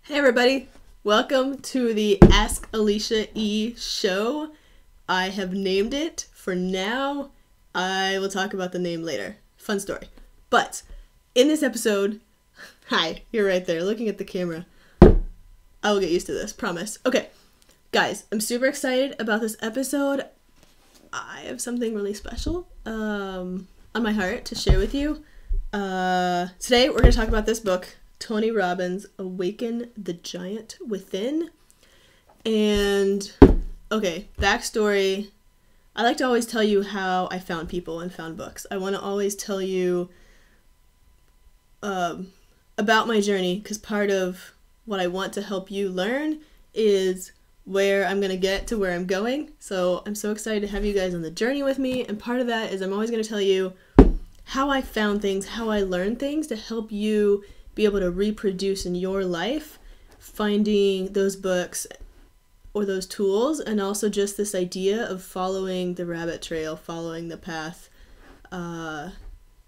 Hey everybody, welcome to the Ask Alicia E show. I have named it for now. I will talk about the name later. Fun story. But in this episode, hi, you're right there looking at the camera. I will get used to this, promise. Okay, guys, I'm super excited about this episode. I have something really special on my heart to share with you. Today we're going to talk about this book, Tony Robbins, Awaken the Giant Within. And, okay, backstory. I like to always tell you how I found people and found books. I want to always tell you about my journey, because part of what I want to help you learn is where I'm going to get to where I'm going. So I'm so excited to have you guys on the journey with me. And part of that is I'm always going to tell you how I found things, how I learned things to help you be able to reproduce in your life, finding those books or those tools, and also just this idea of following the rabbit trail, following the path,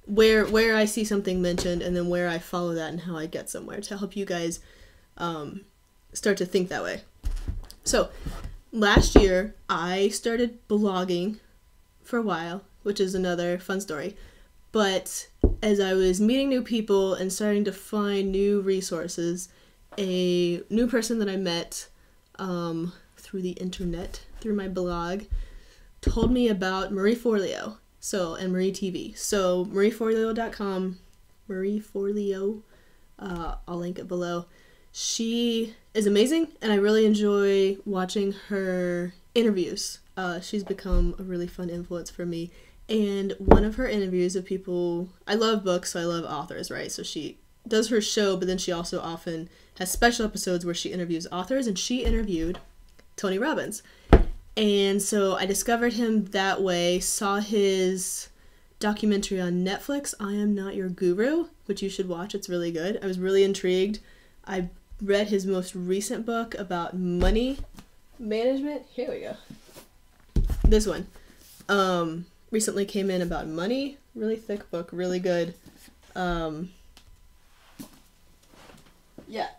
where I see something mentioned and then where I follow that and how I get somewhere, to help you guys start to think that way. So last year I started blogging for a while, which is another fun story. But as I was meeting new people and starting to find new resources, a new person that I met through the internet, through my blog, told me about Marie Forleo, and Marie TV. So marieforleo.com, Marie Forleo, I'll link it below. She is amazing, and I really enjoy watching her interviews. She's become a really fun influence for me. And one of her interviews of people, I love books, so I love authors, right? So she does her show, but then she also often has special episodes where she interviews authors, and she interviewed Tony Robbins. And so I discovered him that way, saw his documentary on Netflix, I Am Not Your Guru, which you should watch, it's really good. I was really intrigued. I read his most recent book about money management. Here we go. This one. Recently came in about money. Really thick book, really good. Yeah,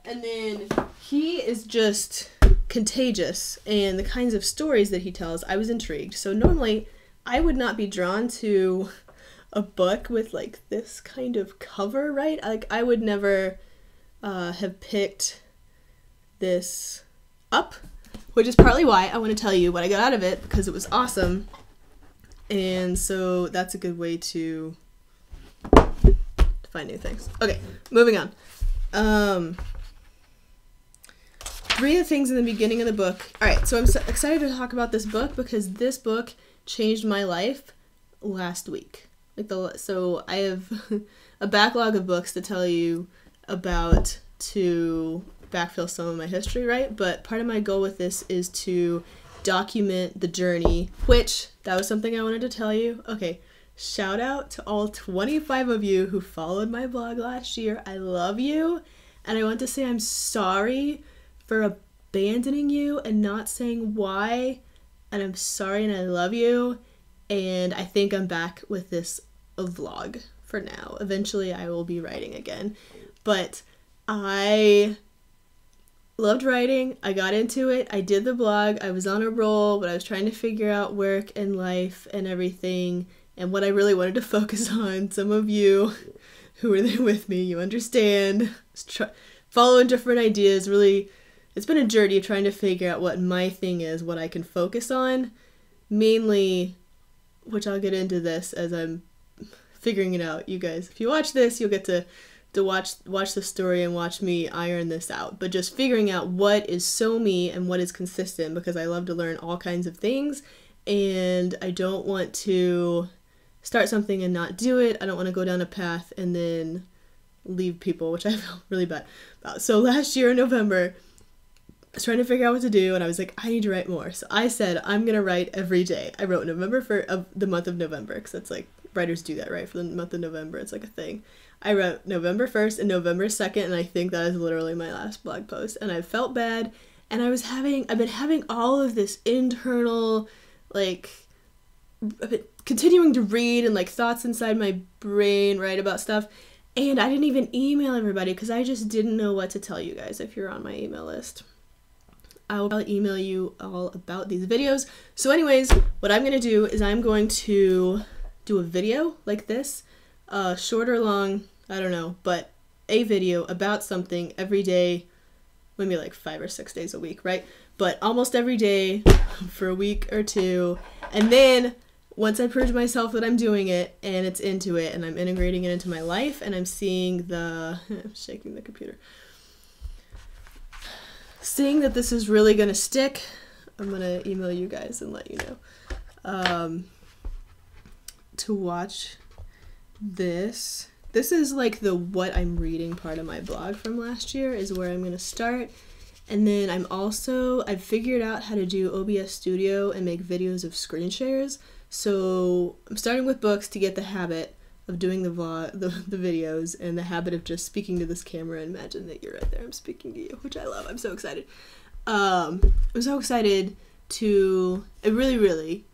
and then he is just contagious, and the kinds of stories that he tells, I was intrigued. So normally I would not be drawn to a book with like this kind of cover, right? Like I would never have picked this up, which is partly why I want to tell you what I got out of it, because it was awesome. And so that's a good way to find new things. Okay, moving on. 3 of the things in the beginning of the book. All right, so I'm so excited to talk about this book because this book changed my life last week. So I have a backlog of books to tell you about to backfill some of my history, right? But part of my goal with this is to document the journey, which that was something I wanted to tell you. Okay, shout out to all 25 of you who followed my blog last year. I love you, and I want to say I'm sorry for abandoning you and not saying why, and I'm sorry and I love you, and I think I'm back with this vlog for now. Eventually I will be writing again, but I loved writing. I got into it. I did the blog. I was on a roll, but I was trying to figure out work and life and everything and what I really wanted to focus on. Some of you who were there with me, you understand. Following different ideas. Really, it's been a journey trying to figure out what my thing is, what I can focus on. Mainly, which I'll get into this as I'm figuring it out. You guys, if you watch this, you'll get to watch the story and watch me iron this out, but just figuring out what is so me and what is consistent, because I love to learn all kinds of things, and I don't want to start something and not do it. I don't want to go down a path and then leave people, which I felt really bad about. So last year in November, I was trying to figure out what to do, and I was like, I need to write more. So I said, I'm gonna write every day. I wrote November for the month of November, because that's like, writers do that, right? For the month of November, it's like a thing. I wrote November 1st and November 2nd, and I think that is literally my last blog post. And I felt bad, and I've been having all of this internal, like, I've been continuing to read and like thoughts inside my brain, right, about stuff. And I didn't even email everybody because I just didn't know what to tell you guys if you're on my email list. I will email you all about these videos. So anyways, what I'm going to do is I'm going to do a video like this, short or long, I don't know, but a video about something every day, maybe like 5 or 6 days a week, right? But almost every day for a week or two. And then once I prove to myself that I'm doing it and it's into it and I'm integrating it into my life and I'm seeing I'm shaking the computer. Seeing that this is really going to stick, I'm going to email you guys and let you know. To watch this. This is like the what I'm reading part of my blog from last year is where I'm going to start. And then I've figured out how to do OBS Studio and make videos of screen shares. So I'm starting with books to get the habit of doing the videos and the habit of just speaking to this camera and imagine that you're right there. I'm speaking to you, which I love. I'm so excited. I'm so excited I really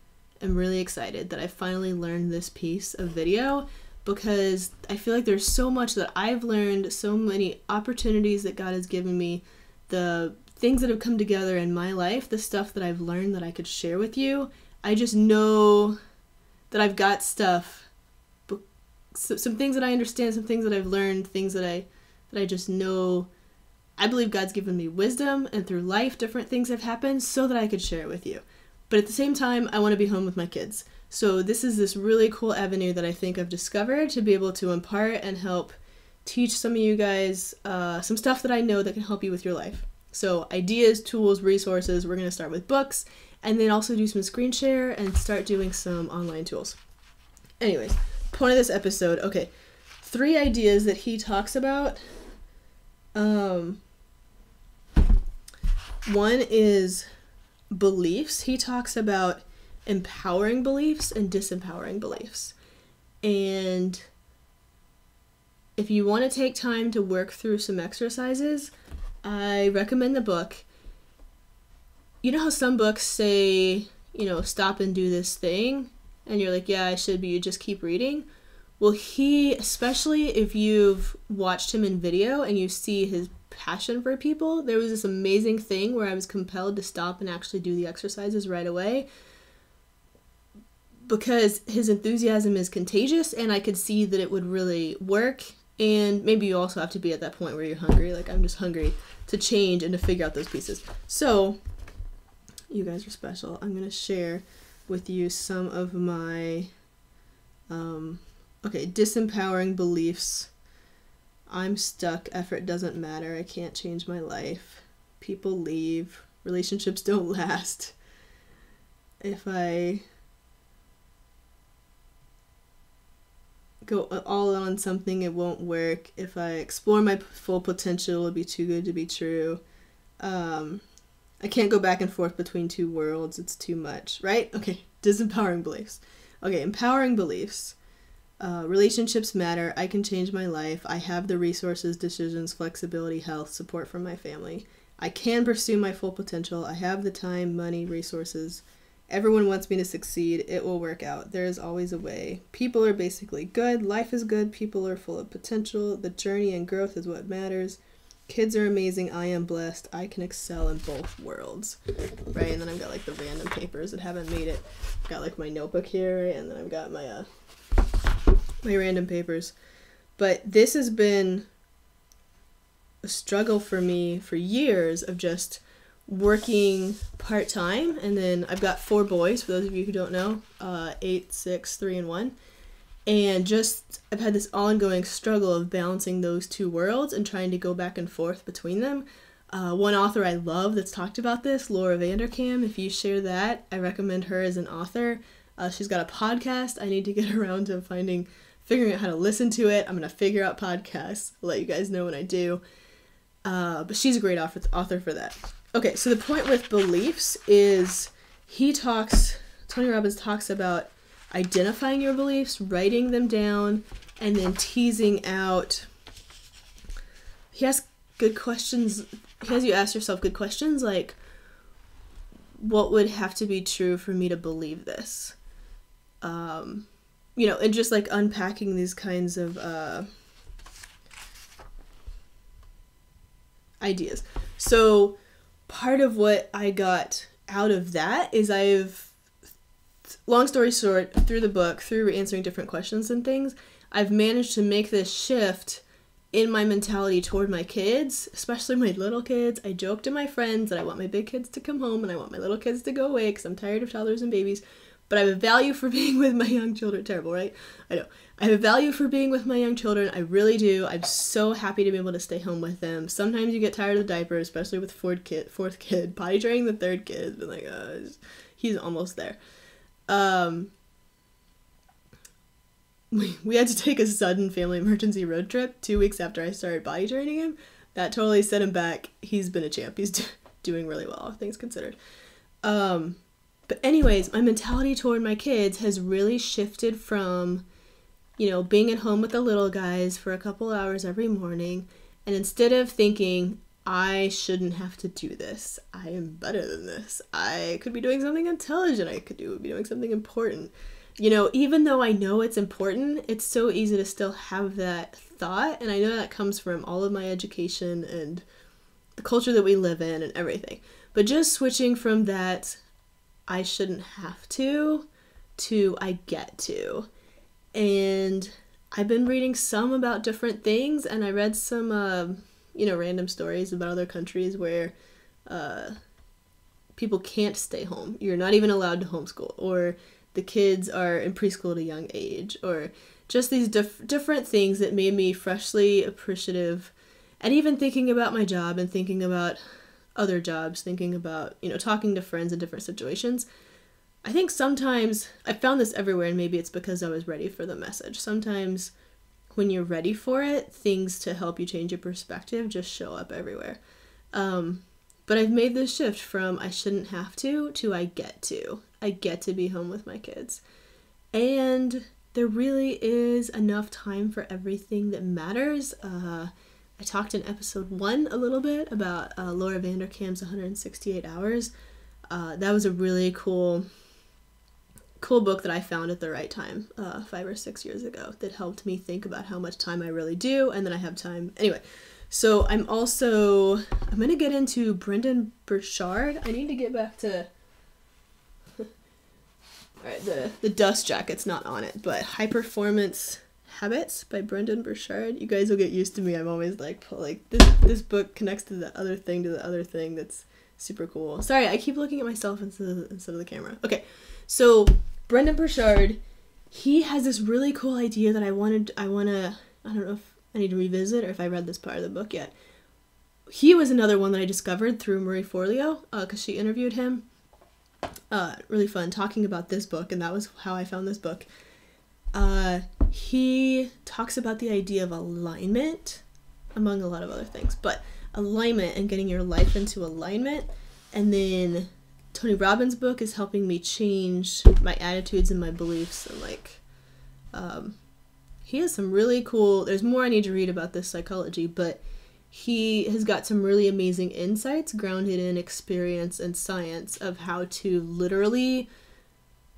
am really excited that I finally learned this piece of video because I feel like there's so much that I've learned, so many opportunities that God has given me, the things that have come together in my life, the stuff that I've learned that I could share with you. I just know that I've got stuff, some things that I understand, some things that I've learned, things that I just know. I believe God's given me wisdom, and through life, different things have happened so that I could share it with you. But at the same time, I want to be home with my kids. So this is this really cool avenue that I think I've discovered to be able to impart and help teach some of you guys some stuff that I know that can help you with your life. So ideas, tools, resources, we're going to start with books, and then also do some screen share and start doing some online tools. Anyways, point of this episode, okay, 3 ideas that he talks about. One is beliefs. He talks about empowering beliefs and disempowering beliefs. And if you want to take time to work through some exercises, I recommend the book. You know how some books say, stop and do this thing? And you're like, yeah, I should, but you just keep reading. Well, he, especially if you've watched him in video and you see his passion for people, there was this amazing thing where I was compelled to stop and actually do the exercises right away because his enthusiasm is contagious and I could see that it would really work. And maybe you also have to be at that point where you're hungry. Like, I'm just hungry to change and to figure out those pieces. So, you guys are special. I'm going to share with you some of my, disempowering beliefs. I'm stuck. Effort doesn't matter. I can't change my life. People leave. Relationships don't last. If I go all on something, it won't work. If I explore my full potential, it'll be too good to be true. I can't go back and forth between 2 worlds. It's too much, right? Okay, disempowering beliefs. Okay, empowering beliefs. Relationships matter. I can change my life. I have the resources, decisions, flexibility, health, support from my family. I can pursue my full potential. I have the time, money, resources. Everyone wants me to succeed. It will work out. There is always a way. People are basically good. Life is good. People are full of potential. The journey and growth is what matters. Kids are amazing. I am blessed. I can excel in both worlds. Right? And then I've got like the random papers that haven't made it. I've got like my notebook here, right? And then I've got my my random papers. But this has been a struggle for me for years of just working part-time, and then I've got 4 boys, for those of you who don't know, 8, 6, 3, and 1, and just I've had this ongoing struggle of balancing those 2 worlds and trying to go back and forth between them. One author I love that's talked about this, Laura Vanderkam, if you share that, I recommend her as an author. She's got a podcast. I need to get around to figuring out how to listen to it. I'm going to figure out podcasts. I'll let you guys know when I do. But she's a great author for that. Okay, so the point with beliefs is Tony Robbins talks about identifying your beliefs, writing them down, and then teasing out. He asks good questions. He has you ask yourself good questions like, what would have to be true for me to believe this? And just like unpacking these kinds of ideas. So part of what I got out of that is long story short, through the book, through answering different questions and things, I've managed to make this shift in my mentality toward my kids, especially my little kids. I joke to my friends that I want my big kids to come home and I want my little kids to go away because I'm tired of toddlers and babies. But I have a value for being with my young children. Terrible, right? I know. I have a value for being with my young children. I really do. I'm so happy to be able to stay home with them. Sometimes you get tired of the diaper, especially with fourth kid. Potty training the third kid has been like, he's almost there. We had to take a sudden family emergency road trip 2 weeks after I started potty training him. That totally set him back. He's been a champ. He's doing really well, all things considered. But anyways, my mentality toward my kids has really shifted from, being at home with the little guys for a couple hours every morning. And instead of thinking, I shouldn't have to do this, I am better than this, I could be doing something intelligent, I could be doing something important. Even though I know it's important, it's so easy to still have that thought. And I know that comes from all of my education and the culture that we live in and everything. But just switching from that, I shouldn't have to I get to. And I've been reading some about different things, and I read some, random stories about other countries where people can't stay home. You're not even allowed to homeschool, or the kids are in preschool at a young age, or just these different things that made me freshly appreciative. And even thinking about my job and thinking about other jobs, thinking about, talking to friends in different situations. I think sometimes, I found this everywhere, and maybe it's because I was ready for the message. Sometimes when you're ready for it, things to help you change your perspective just show up everywhere. But I've made this shift from I shouldn't have to I get to. I get to be home with my kids. And there really is enough time for everything that matters. I talked in episode 1 a little bit about Laura Vanderkam's 168 Hours. That was a really cool book that I found at the right time 5 or 6 years ago that helped me think about how much time I really do and that I have time. Anyway, so I'm going to get into Brendon Burchard. I need to get back to... Alright, the dust jacket's not on it, but High Performance Habits by Brendon Burchard. You guys will get used to me. I'm always like this book connects to the other thing that's super cool. Sorry, I keep looking at myself instead of the camera. Okay, so Brendon Burchard, he has this really cool idea that I don't know if I need to revisit or if I read this part of the book yet. He was another one that I discovered through Marie Forleo, because she interviewed him. Really fun talking about this book, and that was how I found this book. He talks about the idea of alignment, among a lot of other things, but alignment and getting your life into alignment. And then Tony Robbins' book is helping me change my attitudes and my beliefs, and he has some really cool, there's more I need to read about this psychology, but he has got some really amazing insights grounded in experience and science of how to literally,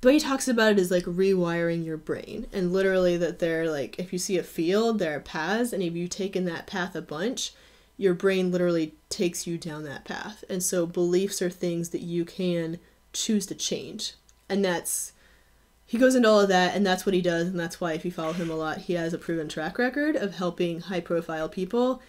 the way he talks about it is like rewiring your brain. And literally that they're like, if you see a field, there are paths, and if you've taken that path a bunch, your brain literally takes you down that path. And so beliefs are things that you can choose to change. And he goes into all of that, and that's what he does, and that's why if you follow him a lot, he has a proven track record of helping high-profile people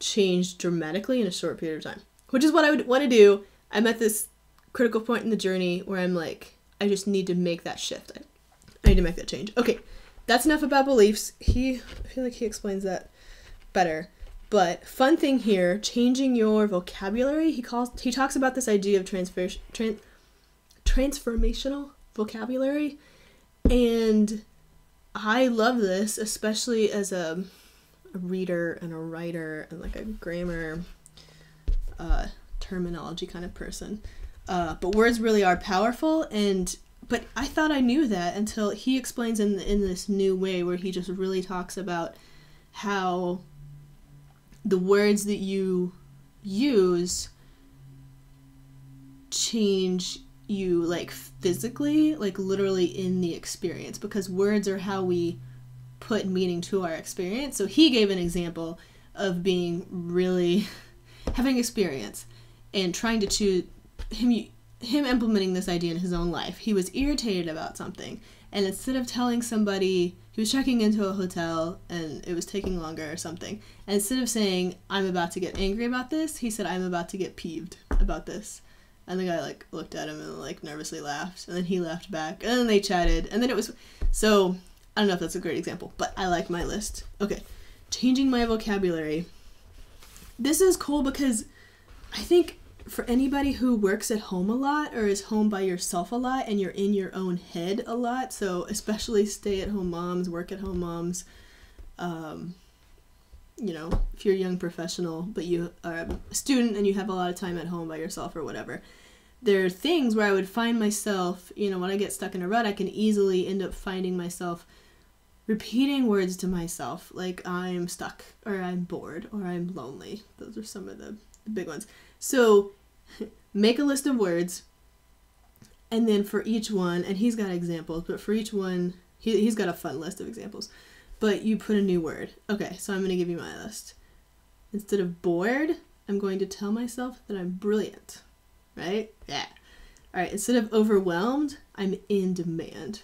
change dramatically in a short period of time, which is what I would want to do. I'm at this critical point in the journey where I'm like, I just need to make that shift. I need to make that change. Okay, that's enough about beliefs. I feel like he explains that better. But fun thing here, changing your vocabulary. He talks about this idea of transformational vocabulary, and I love this, especially as a reader and a writer and like a grammar terminology kind of person. But words really are powerful, but I thought I knew that until he explains in this new way where he just really talks about how the words that you use change you like physically, like literally in the experience, because words are how we put meaning to our experience. So he gave an example of being really, having experience and trying to choose him implementing this idea in his own life. He was irritated about something, and instead of telling somebody, he was checking into a hotel and it was taking longer or something, and instead of saying, I'm about to get angry about this, he said, I'm about to get peeved about this. And the guy like looked at him and like nervously laughed, and then he laughed back, and then they chatted, and then it was, so I don't know if that's a great example, but I like my list. Okay, changing my vocabulary. This is cool because I think for anybody who works at home a lot or is home by yourself a lot and you're in your own head a lot, so especially stay-at-home moms, work-at-home moms, you know, if you're a young professional but you are a student and you have a lot of time at home by yourself or whatever, there are things where I would find myself, you know, when I get stuck in a rut, I can easily end up finding myself repeating words to myself, like I'm stuck, or I'm bored, or I'm lonely. Those are some of the big ones. So make a list of words, and then for each one, and he's got examples, but for each one, he's got a fun list of examples, but you put a new word. Okay, so I'm going to give you my list. Instead of bored, I'm going to tell myself that I'm brilliant, right? Yeah. All right, instead of overwhelmed, I'm in demand.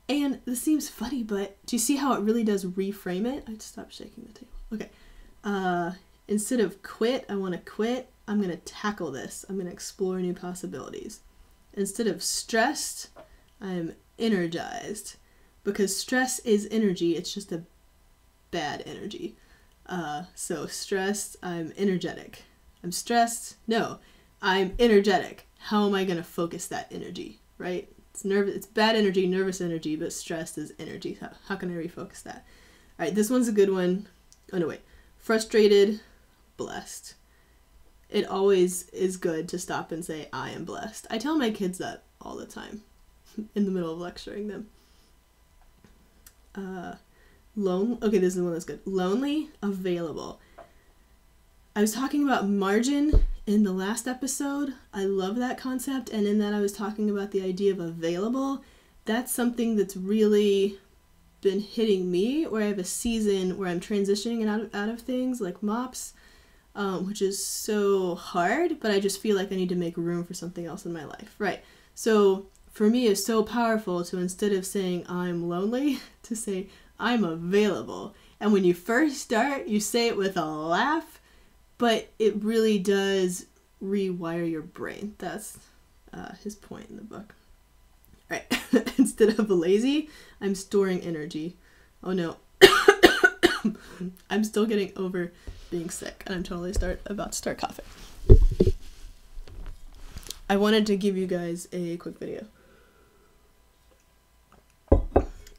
And this seems funny, but do you see how it really does reframe it? I just stopped shaking the table. Okay. Instead of quit, I want to quit. I'm going to tackle this. I'm going to explore new possibilities. Instead of stressed, I'm energized. Because stress is energy. It's just a bad energy. So stressed, I'm energetic. I'm stressed. No, I'm energetic. How am I going to focus that energy, right? It's bad energy, nervous energy, but stressed is energy. How can I refocus that? All right, this one's a good one. Oh, no, wait. Frustrated, blessed. It always is good to stop and say, I am blessed. I tell my kids that all the time in the middle of lecturing them. Okay, this is the one that's good. Lonely, available. I was talking about margin in the last episode. I love that concept, and in that I was talking about the idea of available. That's something that's really been hitting me, where I have a season where I'm transitioning out of things like MOPS, which is so hard, but I just feel like I need to make room for something else in my life, right? So for me, it's so powerful to, instead of saying I'm lonely, to say I'm available. And when you first start, you say it with a laugh, but it really does rewire your brain. That's his point in the book. All right. Instead of lazy, I'm storing energy. Oh no. I'm still getting over being sick, and I'm totally about to start coughing. I wanted to give you guys a quick video.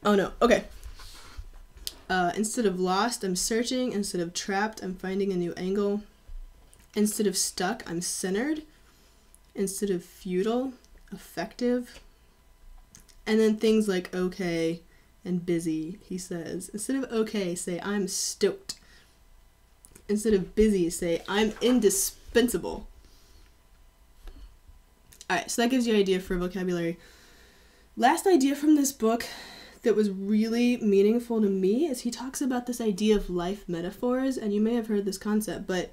Oh no. Okay. Instead of lost, I'm searching. Instead of trapped, I'm finding a new angle. Instead of stuck, I'm centered. Instead of futile, effective. And then things like okay and busy, he says. Instead of okay, say I'm stoked. Instead of busy, say I'm indispensable. Alright, so that gives you an idea for vocabulary. Last idea from this book that was really meaningful to me is he talks about this idea of life metaphors, and you may have heard this concept, but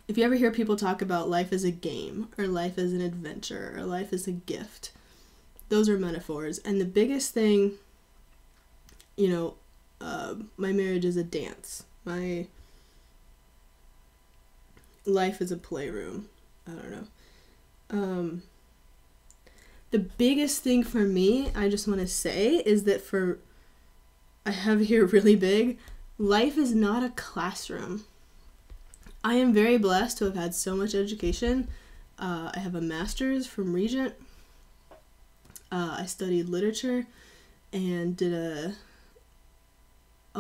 if you ever hear people talk about life as a game, or life as an adventure, or life as a gift, those are metaphors. And the biggest thing, you know, my marriage is a dance. My life is a playroom. I don't know. The biggest thing for me, I just want to say, is that I have here really big, life is not a classroom. I am very blessed to have had so much education. I have a master's from Regent. I studied literature and did a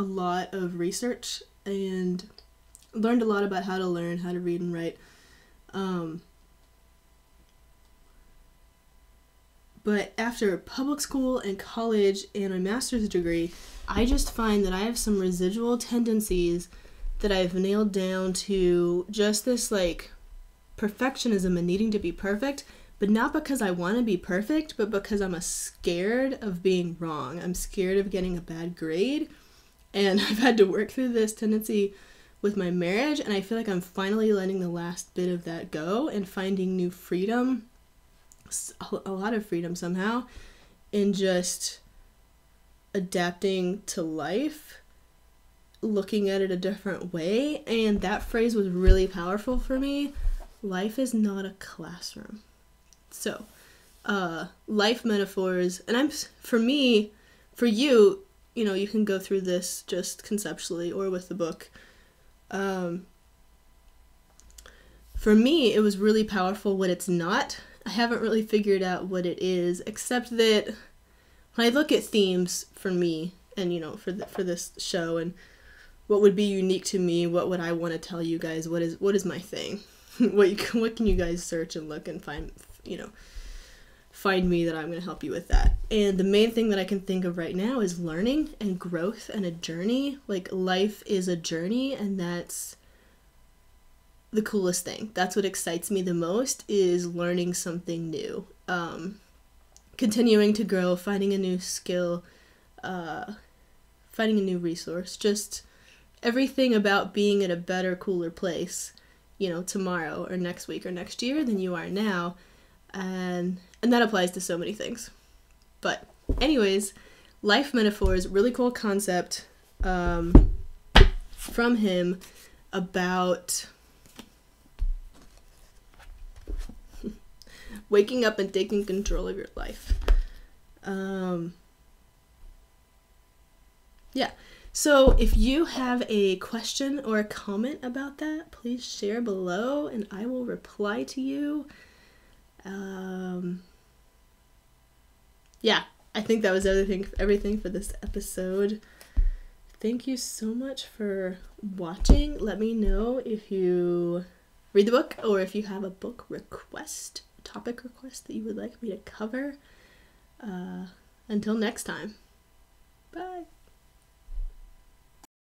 lot of research and learned a lot about how to learn, how to read and write. But after public school and college and my master's degree, I just find that I have some residual tendencies that I've nailed down to just this like perfectionism and needing to be perfect, but not because I want to be perfect, but because I'm scared of being wrong. I'm scared of getting a bad grade, and I've had to work through this tendency with my marriage, and I feel like I'm finally letting the last bit of that go and finding new freedom, a lot of freedom somehow, in just adapting to life, looking at it a different way. And that phrase was really powerful for me. Life is not a classroom. So, life metaphors, and for you, you know, you can go through this just conceptually or with the book. For me, it was really powerful what it's not. I haven't really figured out what it is, except that when I look at themes for me, and, you know, for this show, and what would be unique to me, what would I want to tell you guys, what is my thing? What can you guys search and look and find, you know, find me that I'm going to help you with that. And the main thing that I can think of right now is learning and growth and a journey. Like, life is a journey, and that's the coolest thing. That's what excites me the most, is learning something new. Continuing to grow, finding a new skill, finding a new resource, just everything about being at a better, cooler place, you know, tomorrow or next week or next year than you are now. And that applies to so many things. But anyways, life metaphors, really cool concept from him about waking up and taking control of your life. Yeah. So if you have a question or a comment about that, please share below and I will reply to you. Yeah, I think that was everything for this episode. Thank you so much for watching. Let me know if you read the book or if you have a book request, topic request that you would like me to cover. Until next time.